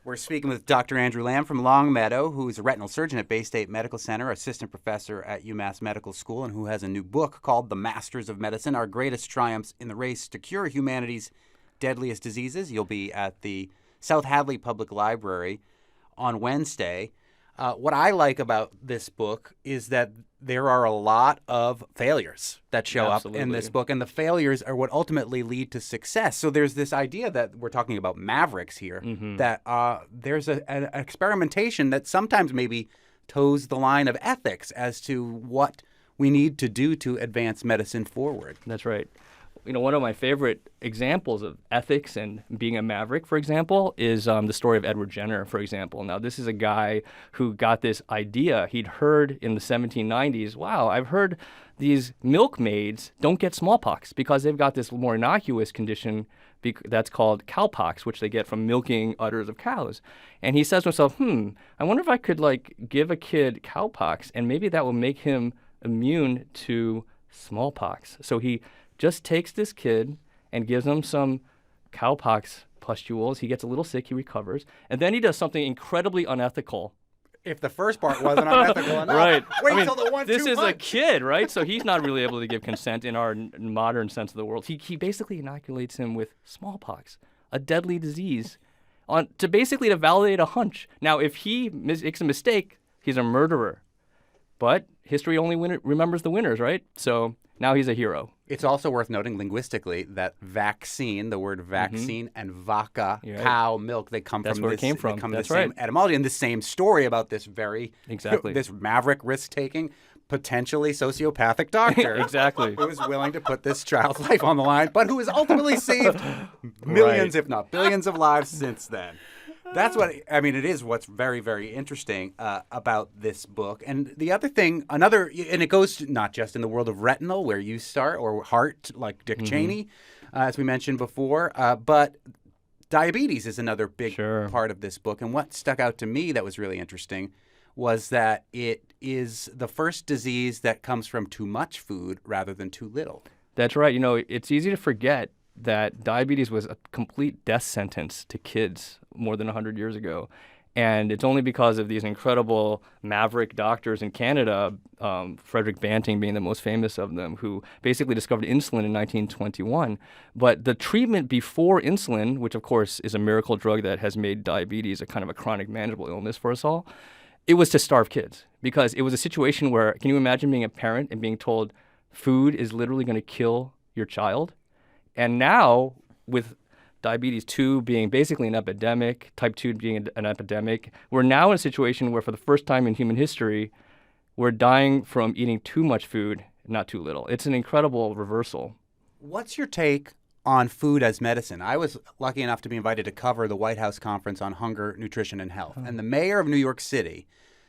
S1: We're speaking with Dr. Andrew Lamb from Longmeadow, who is a retinal surgeon at Bay State Medical Center, assistant professor at UMass Medical School, and who has a new book called The Masters of Medicine, Our Greatest Triumphs in the Race to Cure Humanity's Deadliest Diseases. You'll be at the South Hadley Public Library on Wednesday. What I like about this book is that there are a lot of failures that show up in this book, and the failures are what ultimately lead to success. So there's this idea that we're talking about mavericks here, that there's an experimentation that sometimes maybe toes the line of ethics as to what we need to do to advance medicine forward.
S3: That's right. one of my favorite examples of ethics and being a maverick, for example, is the story of Edward Jenner, for example. Now, this is a guy who got this idea. He'd heard in the 1790s, wow, I've heard these milkmaids don't get smallpox because they've got this more innocuous condition that's called cowpox, which they get from milking udders of cows. And he says to himself, I wonder if I could, give a kid cowpox, and maybe that will make him immune to smallpox. So he just takes this kid and gives him some cowpox pustules. He gets a little sick, he recovers, and then he does something incredibly unethical.
S1: If the first part wasn't unethical enough,
S3: right?
S1: Wait till the 1-2
S3: This is a
S1: months.
S3: kid, right? So he's not really able to give consent in our modern sense of the world. He basically inoculates him with smallpox, a deadly disease, to validate a hunch. Now, if he makes a mistake, he's a murderer. But history only remembers the winners, right? So now he's a hero.
S1: It's also worth noting linguistically that vaccine, the word vaccine, and vaca, cow, milk, they come
S3: That's
S1: from
S3: where
S1: this,
S3: it came from.
S1: They come
S3: That's
S1: the same
S3: right.
S1: etymology and the same story about this
S3: Exactly.
S1: this maverick risk-taking, potentially sociopathic doctor.
S3: Exactly.
S1: Who is willing to put this child's life on the line, but who has ultimately saved millions, if not billions of lives since then. That's what, it is what's very, very interesting about this book. And the other thing, and it goes not just in the world of retinal, where you start, or heart, like Dick Cheney, as we mentioned before, but diabetes is another big part of this book. And what stuck out to me that was really interesting was that it is the first disease that comes from too much food rather than too little.
S3: That's right. It's easy to forget that diabetes was a complete death sentence to kids more than 100 years ago. And it's only because of these incredible maverick doctors in Canada, Frederick Banting being the most famous of them, who basically discovered insulin in 1921. But the treatment before insulin, which of course is a miracle drug that has made diabetes a kind of a chronic manageable illness for us all, it was to starve kids. Because it was a situation where, can you imagine being a parent and being told food is literally going to kill your child? And now, with diabetes 2 being basically an epidemic, type 2 being an epidemic, we're now in a situation where for the first time in human history, we're dying from eating too much food, not too little. It's an incredible reversal.
S1: What's your take on food as medicine? I was lucky enough to be invited to cover the White House Conference on Hunger, Nutrition, and Health. And the mayor of New York City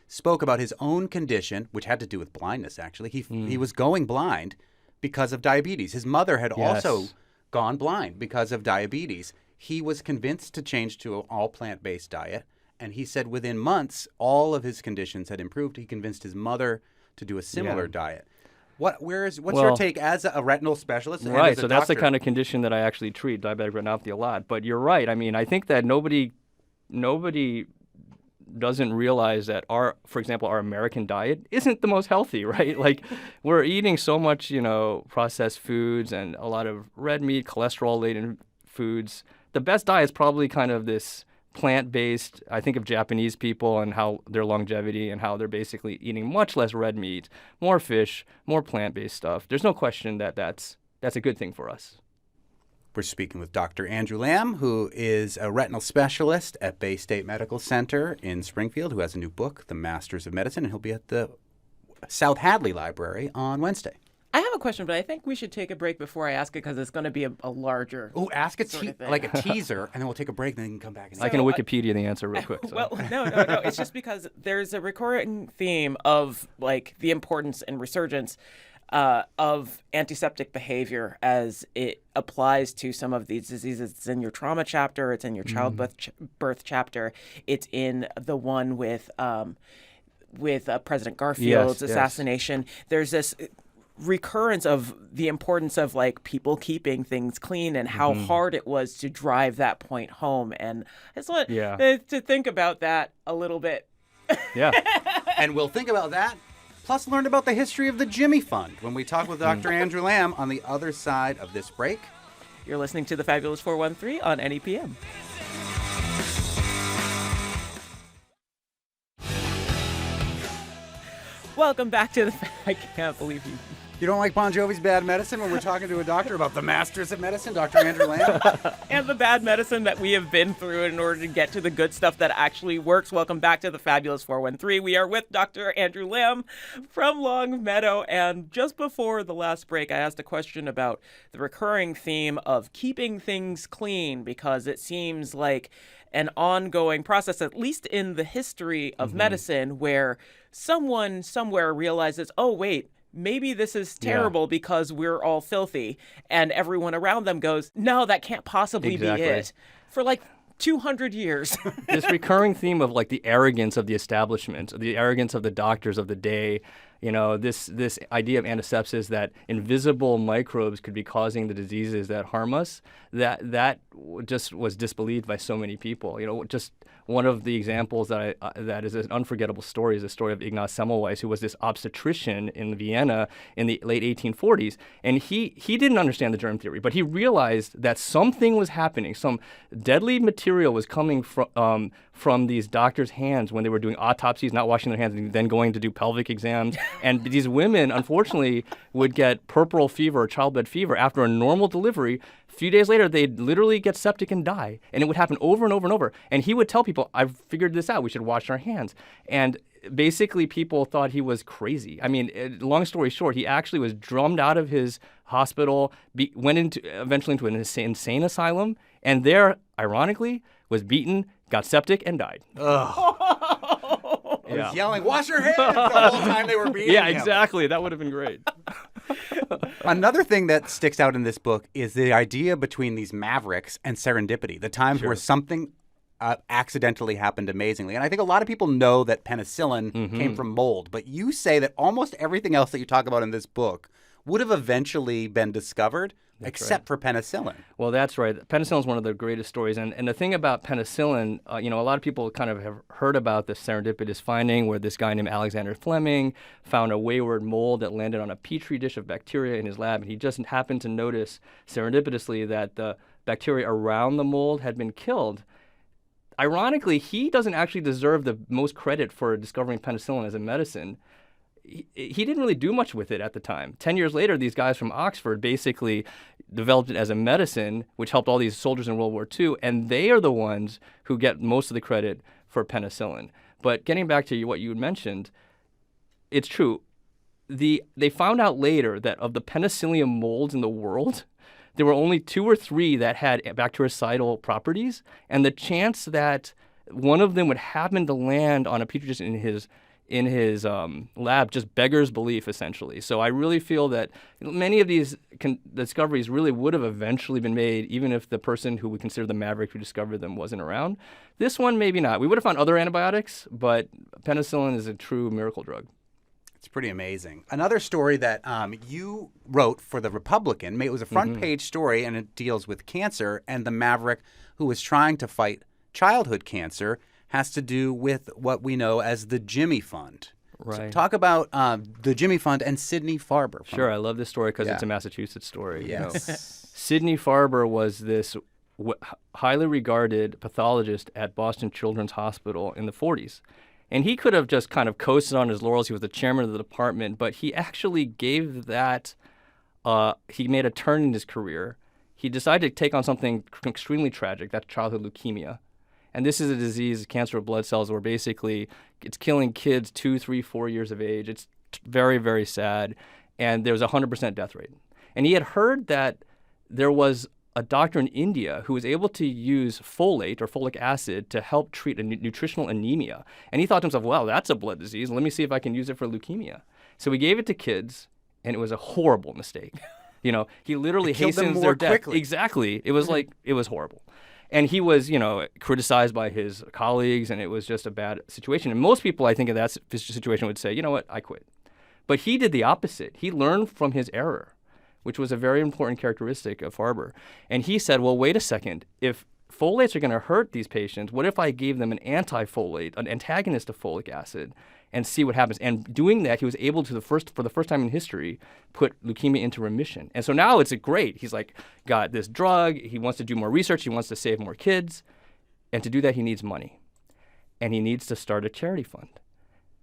S1: spoke about his own condition, which had to do with blindness, actually. He was going blind because of diabetes. His mother had also gone blind because of diabetes. He was convinced to change to an all plant-based diet, and he said within months all of his conditions had improved. He convinced his mother to do a similar diet. What's your take as a retinal specialist?
S3: Right,
S1: and as a
S3: so that's the
S1: doctor?
S3: kind of condition that I actually treat, diabetic retinopathy, a lot. But you're right. I think that nobody doesn't realize that for example, our American diet isn't the most healthy, right? We're eating so much, processed foods and a lot of red meat, cholesterol-laden foods. The best diet is probably kind of this plant-based. I think of Japanese people and how their longevity and how they're basically eating much less red meat, more fish, more plant-based stuff. There's no question that that's a good thing for us.
S1: We're speaking with Dr. Andrew Lamb, who is a retinal specialist at Bay State Medical Center in Springfield, who has a new book, The Masters of Medicine, and he'll be at the South Hadley Library on Wednesday.
S2: I have a question, but I think we should take a break before I ask it because it's going to be a larger.
S1: Oh, ask like a teaser, and then we'll take a break, and then you can come back.
S3: I can Wikipedia the answer real quick. So.
S2: Well, no. It's just because there's a recurring theme of the importance and resurgence of antiseptic behavior as it applies to some of these diseases. It's in your trauma chapter. It's in your childbirth chapter. It's in the one with President Garfield's assassination. There's this recurrence of the importance of people keeping things clean and how hard it was to drive that point home. And I just want to think about that a little bit.
S3: Yeah.
S1: And we'll think about that. Plus, learn about the history of the Jimmy Fund when we talk with Dr. Andrew Lamb on the other side of this break.
S2: You're listening to The Fabulous 413 on NEPM. Welcome back to I can't believe you
S1: You don't like Bon Jovi's Bad Medicine when we're talking to a doctor about the masters of medicine, Dr. Andrew Lamb?
S2: And the bad medicine that we have been through in order to get to the good stuff that actually works. Welcome back to the Fabulous 413. We are with Dr. Andrew Lamb from Long Meadow. And just before the last break, I asked a question about the recurring theme of keeping things clean, because it seems like an ongoing process, at least in the history of medicine, where someone somewhere realizes, oh, wait, maybe this is terrible because we're all filthy. And everyone around them goes, no, that can't possibly be it. For like 200 years.
S3: This recurring theme of like the arrogance of the establishment, the arrogance of the doctors of the day, you know, this idea of antisepsis, that invisible microbes could be causing the diseases that harm us, that just was disbelieved by so many people. You know, just one of the examples that is an unforgettable story is the story of Ignaz Semmelweis, who was this obstetrician in Vienna in the late 1840s. And he didn't understand the germ theory, but he realized that something was happening. Some deadly material was coming from these doctors' hands when they were doing autopsies, not washing their hands, and then going to do pelvic exams. And these women, unfortunately, would get puerperal fever or childbed fever after a normal delivery. A few days later, they'd literally get septic and die. And it would happen over and over and over. And he would tell people, I've figured this out. We should wash our hands. And basically, people thought he was crazy. I mean, long story short, he actually was drummed out of his hospital, went eventually into an insane asylum, and there, ironically, was beaten, got septic, and died.
S1: He was yelling, wash your hands, the whole time they were beating him.
S3: Exactly. That would have been great.
S1: Another thing that sticks out in this book is the idea between these mavericks and serendipity, the times where something accidentally happened amazingly. And I think a lot of people know that penicillin came from mold, but you say that almost everything else that you talk about in this book would have eventually been discovered, except for penicillin.
S3: Well, that's right. Penicillin is one of the greatest stories. And the thing about penicillin, a lot of people kind of have heard about this serendipitous finding where this guy named Alexander Fleming found a wayward mold that landed on a petri dish of bacteria in his lab. And he just happened to notice serendipitously that the bacteria around the mold had been killed. Ironically, he doesn't actually deserve the most credit for discovering penicillin as a medicine. He didn't really do much with it at the time. 10 years later, these guys from Oxford basically developed it as a medicine, which helped all these soldiers in World War II, and they are the ones who get most of the credit for penicillin. But getting back to what you had mentioned, it's true. They found out later that of the penicillium molds in the world, there were only 2 or 3 that had bactericidal properties, and the chance that one of them would happen to land on a petri dish in his lab just beggars belief, essentially. So I really feel that many of these discoveries really would have eventually been made, even if the person who we consider the maverick who discovered them wasn't around. This one, maybe not. We would have found other antibiotics, but penicillin is a true miracle drug.
S1: It's pretty amazing. Another story that you wrote for The Republican, it was a front page story, and it deals with cancer, and the maverick who was trying to fight childhood cancer has to do with what we know as the Jimmy Fund.
S3: Right.
S1: So talk about the Jimmy Fund and Sidney Farber.
S3: Sure, I love this story because it's a Massachusetts story.
S1: Yes.
S3: Sidney Farber was this highly regarded pathologist at Boston Children's Hospital in the 40s. And he could have just kind of coasted on his laurels. He was the chairman of the department, but he actually gave that, he made a turn in his career. He decided to take on something extremely tragic, that's childhood leukemia. And this is a disease, cancer of blood cells, where basically it's killing kids 2, 3, 4 years of age. It's very, very sad. And there's a 100% death rate. And he had heard that there was a doctor in India who was able to use folate or folic acid to help treat a nutritional anemia. And he thought to himself, well, that's a blood disease. Let me see if I can use it for leukemia. So he gave it to kids, and it was a horrible mistake. He literally hastens their death.
S1: Quickly.
S3: Exactly. It was it was horrible. And he was, criticized by his colleagues, and it was just a bad situation. And most people, I think, in that situation would say, you know what, I quit. But he did the opposite. He learned from his error, which was a very important characteristic of Farber. And he said, well, wait a second. If folates are going to hurt these patients, what if I gave them an anti-folate, an antagonist of folic acid, and see what happens? And doing that, he was able to, for the first time in history, put leukemia into remission. And so now it's great. He's got this drug. He wants to do more research. He wants to save more kids. And to do that, he needs money. And he needs to start a charity fund.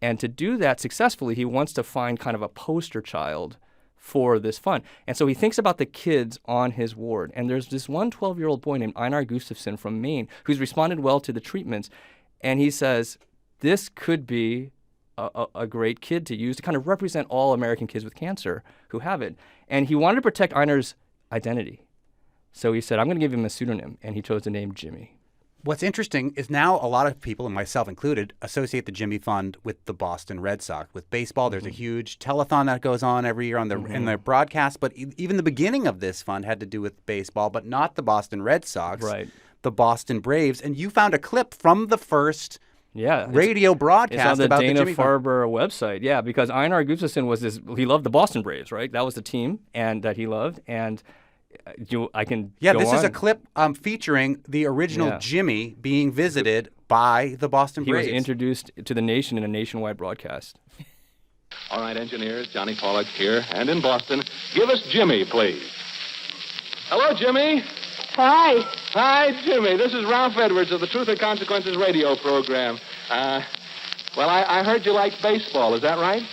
S3: And to do that successfully, he wants to find kind of a poster child for this fund. And so he thinks about the kids on his ward. And there's this one 12-year-old boy named Einar Gustafsson from Maine who's responded well to the treatments. And he says, this could be a great kid to use to kind of represent all American kids with cancer who have it. And he wanted to protect Einar's identity. So he said, I'm going to give him a pseudonym. And he chose the name Jimmy.
S1: What's interesting is now a lot of people, and myself included, associate the Jimmy Fund with the Boston Red Sox. With baseball, there's a huge telethon that goes on every year on in the broadcast. But even the beginning of this fund had to do with baseball, but not the Boston Red Sox,
S3: right?
S1: The Boston Braves. And you found a clip from the first radio broadcast
S3: it's on
S1: about
S3: the
S1: the Jimmy Fund.
S3: Dana-Farber website. Yeah, because Einar Gustafsson was he loved the Boston Braves, right? That was the team and that he loved. And I can
S1: Yeah,
S3: go
S1: this is
S3: on.
S1: a clip featuring the original Jimmy being visited by the Boston Braves.
S3: He was introduced to the nation in a nationwide broadcast.
S5: All right, engineers, Johnny Folx here, and in Boston. Give us Jimmy, please. Hello, Jimmy.
S22: Hi.
S5: Hi, Jimmy. This is Ralph Edwards of the Truth or Consequences radio program. Well, I heard you like baseball. Is that right?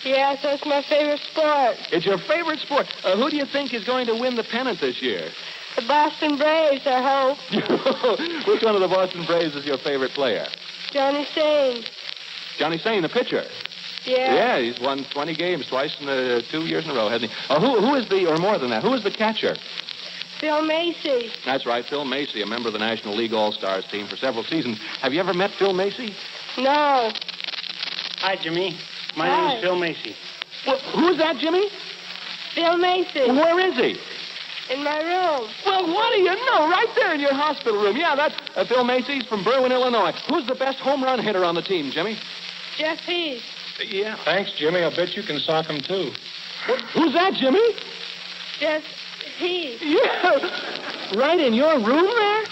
S22: Yes, that's my favorite sport.
S5: It's your favorite sport. Who do you think is going to win the pennant this year?
S22: The Boston Braves, I hope.
S5: Which one of the Boston Braves is your favorite player?
S22: Johnny Sane.
S5: Johnny Sane, the pitcher.
S22: Yeah.
S5: Yeah, he's won 20 games twice in 2 years in a row, hasn't he? Who is or more than that, who is the catcher?
S22: Phil Macy.
S5: That's right, Phil Macy, a member of the National League All-Stars team for several seasons. Have you ever met Phil Macy?
S22: No.
S23: Hi, Jimmy. My
S22: Hi.
S23: name is Phil Macy.
S5: Well, who's that, Jimmy?
S22: Phil Macy.
S5: Where is he?
S22: In my room.
S5: Well, what do you know? Right there in your hospital room. Yeah, that's Phil Macy's from Berwyn, Illinois. Who's the best home run hitter on the team, Jimmy?
S22: Jeff Heath.
S5: Yeah.
S23: Thanks, Jimmy. I bet you can sock him, too.
S5: Who's that, Jimmy?
S22: Jeff Heath.
S5: Yeah. Right in your room there?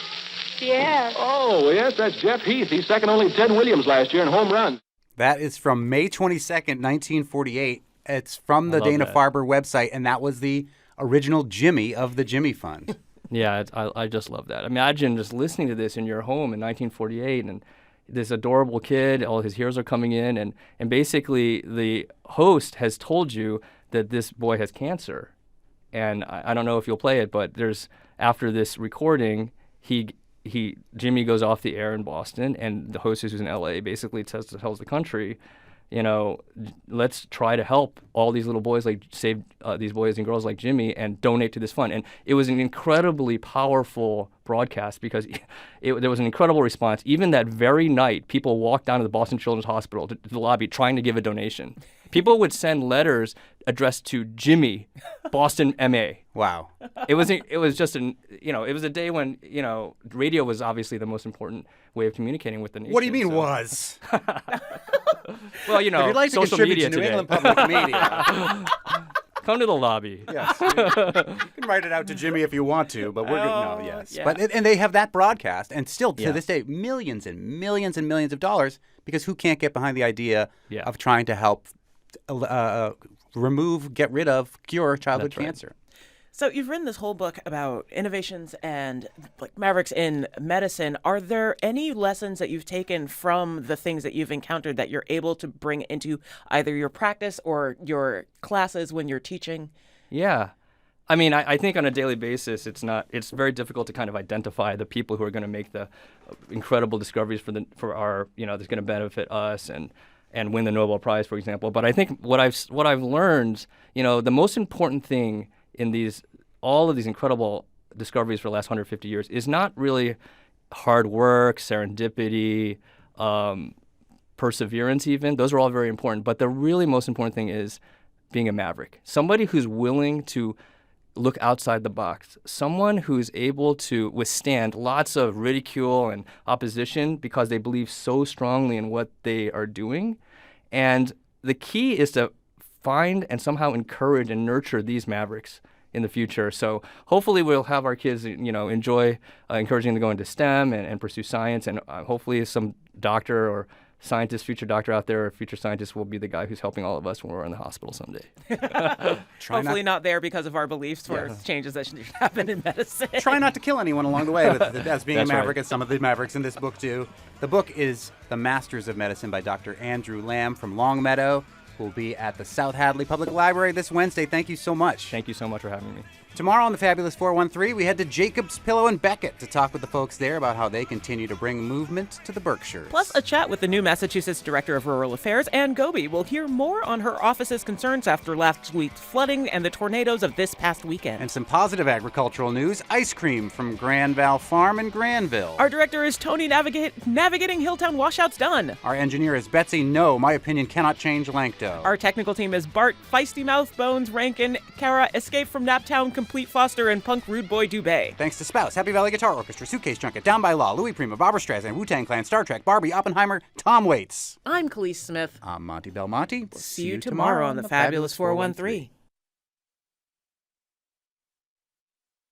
S22: Yeah.
S5: Oh, yes, that's Jeff Heath. He's second only to Ted Williams last year in home runs.
S1: That is from May 22nd, 1948. It's from the
S3: love that.
S1: Dana-Farber website, and that was the original Jimmy of the Jimmy Fund.
S3: Yeah, I just love that. Imagine just listening to this in your home in 1948, and this adorable kid, all his heroes are coming in, and basically the host has told you that this boy has cancer. And I don't know if you'll play it, but after this recording, Jimmy goes off the air in Boston, and the host who's in LA basically tells the country, let's try to help all these little boys, save these boys and girls like Jimmy, and donate to this fund. And it was an incredibly powerful broadcast because there was an incredible response. Even that very night, people walked down to the Boston Children's Hospital to the lobby trying to give a donation. People would send letters addressed to Jimmy, Boston, MA.
S1: Wow.
S3: It was just it was a day when, radio was obviously the most important way of communicating with the nation.
S1: What do you mean was?
S3: Well,
S1: if you'd like to
S3: social
S1: contribute
S3: media
S1: to New
S3: today.
S1: England Public Media.
S3: Come to the lobby.
S1: Yes. You can write it out to Jimmy if you want to, but we're good. No, yes.
S3: Yeah.
S1: But and they have that broadcast, and still to
S3: Yeah.
S1: this day, millions and millions and millions of dollars, because who can't get behind the idea
S3: Yeah.
S1: of trying to help get rid of, cure childhood
S3: That's right.
S1: cancer?
S2: So you've written this whole book about innovations and mavericks in medicine. Are there any lessons that you've taken from the things that you've encountered that you're able to bring into either your practice or your classes when you're teaching?
S3: Yeah. I mean, I think on a daily basis, it's very difficult to kind of identify the people who are going to make the incredible discoveries for our, that's going to benefit us and win the Nobel Prize, for example. But I think what I've learned, the most important thing in all of these incredible discoveries for the last 150 years is not really hard work, serendipity, perseverance even. Those are all very important. But the really most important thing is being a maverick, somebody who's willing to look outside the box, someone who's able to withstand lots of ridicule and opposition because they believe so strongly in what they are doing. And the key is to find and somehow encourage and nurture these mavericks in the future. So hopefully we'll have our kids, enjoy encouraging them to go into STEM and pursue science, and hopefully some doctor or future doctor out there, or future scientist will be the guy who's helping all of us when we're in the hospital someday.
S2: Hopefully not there because of our beliefs for changes that should happen in medicine.
S1: Try not to kill anyone along the way as being
S3: That's
S1: a maverick,
S3: right.
S1: as some of the mavericks in this book do. The book is The Masters of Medicine by Dr. Andrew Lamb from Longmeadow. will be at the South Hadley Public Library this Wednesday. Thank you so much.
S3: Thank you so much for having me.
S1: Tomorrow on the Fabulous 413, we head to Jacob's Pillow in Becket to talk with the folks there about how they continue to bring movement to the Berkshires.
S2: Plus, a chat with the new Massachusetts Director of Rural Affairs, Ann Gobi. We'll hear more on her office's concerns after last week's flooding and the tornadoes of this past weekend.
S1: And some positive agricultural news, ice cream from Gran-Val Farm in Granville.
S2: Our director is Tony Navigating Hilltown Washouts Done.
S1: Our engineer is Betsy No, My Opinion Cannot Change Lankto.
S2: Our technical team is Bart, Feisty Mouth, Bones, Rankin, Kara, Escape from Naptown, Complete Foster, and Punk Rude Boy Dubé.
S1: Thanks to Spouse, Happy Valley Guitar Orchestra, Suitcase Junket, Down by Law, Louis Prima, Barbara Streisand, Wu-Tang Clan, Star Trek, Barbie, Oppenheimer, Tom Waits.
S2: I'm Khalees Smith.
S1: I'm Monte Belmonte.
S2: See you tomorrow on the Fabulous 413.